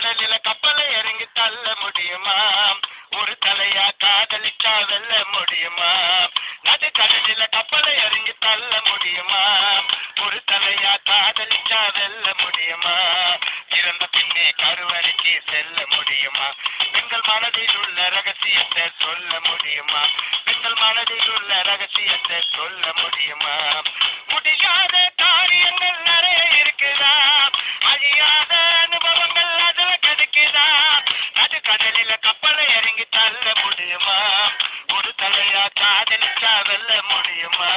கடலில கப்பலை இறங்கி தள்ள முடியுமா? ஒரு தலையா காதலிச்சா வெல்ல முடியுமா? நடு கடலில கப்பலை இறங்கி தள்ள முடியுமா? ஒரு தலையா காதலிச்சா வெல்ல முடியுமா? இறந்த பின்னே கருவறைக்கு செல்ல முடியுமா? பெண்கள் மனதில் உள்ள ரகசியத்தை சொல்ல முடியுமா? பெண்கள் மனதில் உள்ள ரகசியத்தை சொல்ல முடியுமா? முடியாத காரியங்கள் நிறைய இருக்குதா, அழியாத அனுபவங்கள் அதுல கிடைக்குதா? நடு கடலில கப்பலை இறங்கி தள்ள முடியுமா? ஒரு தலையா காதலிச்சா வெல்ல முடியுமா?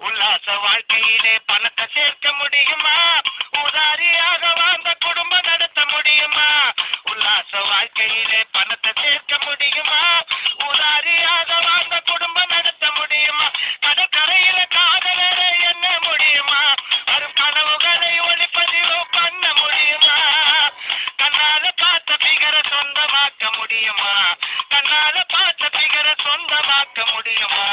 உல்லாச வாழ்க்கையிலே பணத்தை சேர்க்க முடியுமா? உதாரியாக வாழ்ந்த குடும்பம் நடத்த முடியுமா? உல்லாச வாழ்க்கையிலே பணத்தை சேர்க்க முடியுமா? உதாரியாக வாழ்ந்த குடும்பம் நடத்த முடியுமா? கடற்கரையில காதலரை என்ன முடியுமா? வரும் கனவுகளை ஒளிப்பதிவு பண்ண முடியுமா? கண்ணால பார்த்த பிகர சொந்தமாக்க முடியுமா? கண்ணால பார்த்த பிகர சொந்தமாக்க முடியுமா?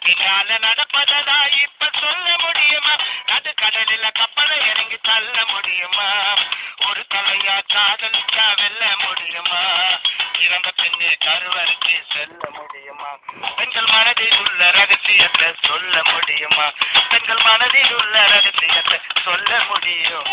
பின்னால நடப்பதா இப்ப சொல்ல முடியுமா? நடு கடலில கப்பலை இறங்கி தள்ள முடியுமா? ஒரு தலையா காதலிச்சா வெல்ல முடியுமா? இறந்த பின்னே கருவறைக்கு செல்ல முடியுமா? பெண்கள் மனதில் உள்ள ரகசியத்தை சொல்ல முடியுமா? பெண்கள் மனதில் உள்ள ரகசியத்தை சொல்ல முடியுமா?